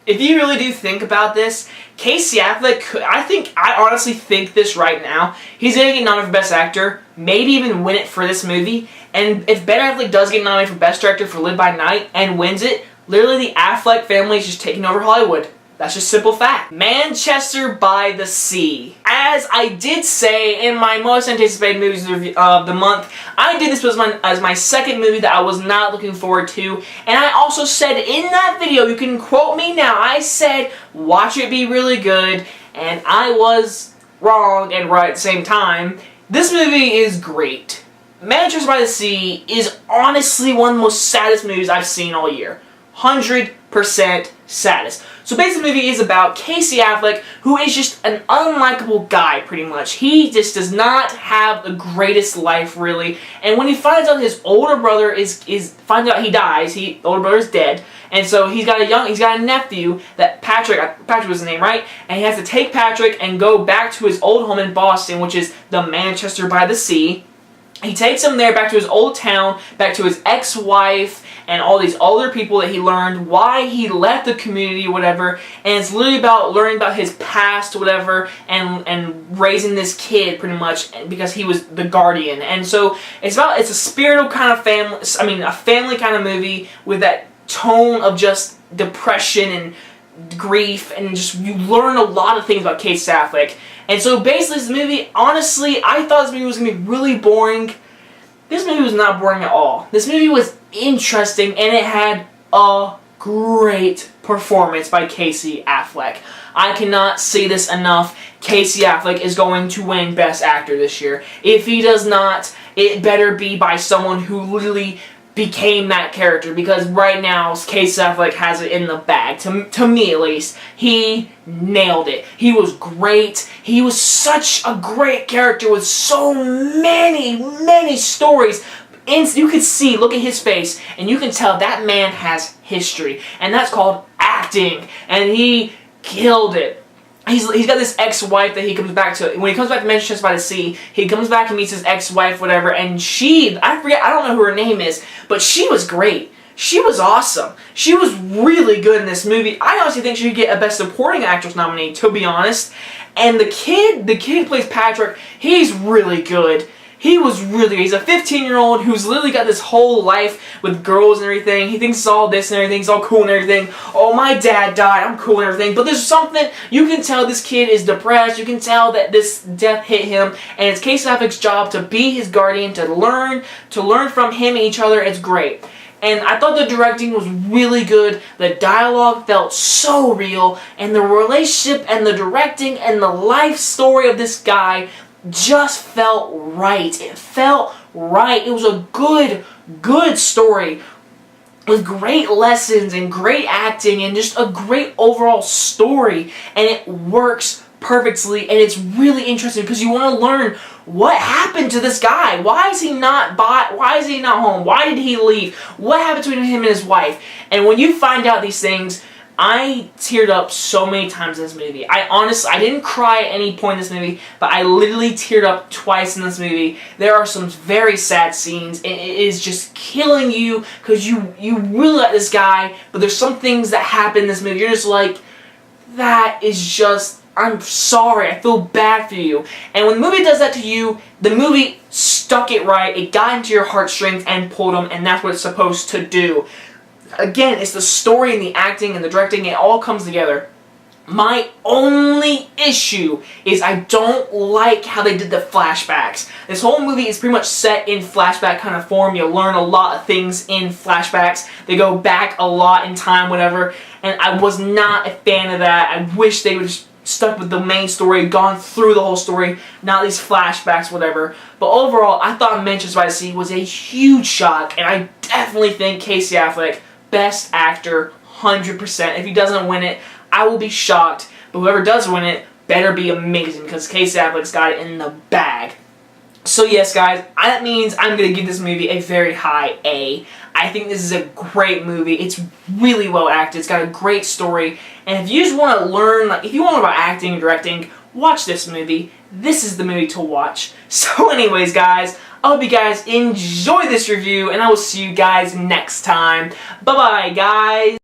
if you really do think about this, Casey Affleck, I honestly think this right now, he's going to get nominated for Best Actor, maybe even win it for this movie, and if Ben Affleck does get nominated for Best Director for Live by Night and wins it, literally the Affleck family is just taking over Hollywood. That's just simple fact. Manchester by the Sea. As I did say in my most anticipated movies review of the month, I did this as my second movie that I was not looking forward to. And I also said in that video, you can quote me now, I said, watch it be really good. And I was wrong and right at the same time. This movie is great. Manchester by the Sea is honestly one of the most saddest movies I've seen all year. 100% saddest. So basically the movie is about Casey Affleck, who is just an unlikable guy pretty much. He just does not have the greatest life really. And when he finds out his older brother finds out he dies, the older brother is dead. And so he's got a nephew that Patrick was his name, right? And he has to take Patrick and go back to his old home in Boston, which is the Manchester by the Sea. He takes him there back to his old town, back to his ex-wife, and all these older people that he learned, why he left the community, whatever, and it's literally about learning about his past, whatever, and raising this kid, pretty much, because he was the guardian. And so, it's a spiritual kind of a family kind of movie with that tone of just depression and grief, and just, you learn a lot of things about Casey Affleck. And so basically this movie, honestly, I thought this movie was going to be really boring. This movie was not boring at all. This movie was interesting, and it had a great performance by Casey Affleck. I cannot say this enough. Casey Affleck is going to win Best Actor this year. If he does not, it better be by someone who literally became that character, because right now Casey Affleck has it in the bag. To me at least, he nailed it. He was great. He was such a great character with so many stories. And you could see, look at his face, and you can tell that man has history, and that's called acting. And he killed it. He's got this ex-wife that he comes back to. When he comes back to Manchester by the Sea, he comes back and meets his ex-wife, whatever, and I don't know who her name is, but she was great. She was awesome. She was really good in this movie. I honestly think she should get a Best Supporting Actress nominee, to be honest. And the kid who plays Patrick, he's really good. He's a 15-year-old who's literally got this whole life with girls and everything. He thinks it's all this and everything, it's all cool and everything. Oh, my dad died, I'm cool and everything. But there's something, you can tell this kid is depressed, you can tell that this death hit him, and it's Casey Affleck's job to be his guardian, to learn from him and each other. It's great. And I thought the directing was really good, the dialogue felt so real, and the relationship and the directing and the life story of this guy just felt right. It felt right. It was a good story with great lessons and great acting and just a great overall story, and it works perfectly, and it's really interesting because you want to learn what happened to this guy. Why is he not home? Why did he leave? What happened between him and his wife? And when you find out these things, I teared up so many times in this movie. I didn't cry at any point in this movie, but I literally teared up twice in this movie. There are some very sad scenes, and it is just killing you because you really like this guy, but there's some things that happen in this movie. You're just like, that is just, I'm sorry, I feel bad for you. And when the movie does that to you, the movie stuck it right. It got into your heartstrings and pulled them, and that's what it's supposed to do. Again, it's the story and the acting and the directing, it all comes together. My only issue is I don't like how they did the flashbacks. This whole movie is pretty much set in flashback kind of form. You learn a lot of things in flashbacks. They go back a lot in time, whatever, and I was not a fan of that. I wish they would just stuck with the main story, gone through the whole story, not these flashbacks, whatever. But overall, I thought Manchester by the Sea was a huge shock, and I definitely think Casey Affleck, Best Actor, 100%. If he doesn't win it, I will be shocked. But whoever does win it better be amazing, because Casey Affleck's got it in the bag. So yes, guys, that means I'm going to give this movie a very high A. I think this is a great movie. It's really well acted. It's got a great story. And if you just want to learn, if you want to learn about acting and directing, watch this movie. This is the movie to watch. So anyways, guys, I hope you guys enjoy this review, and I will see you guys next time. Bye-bye, guys.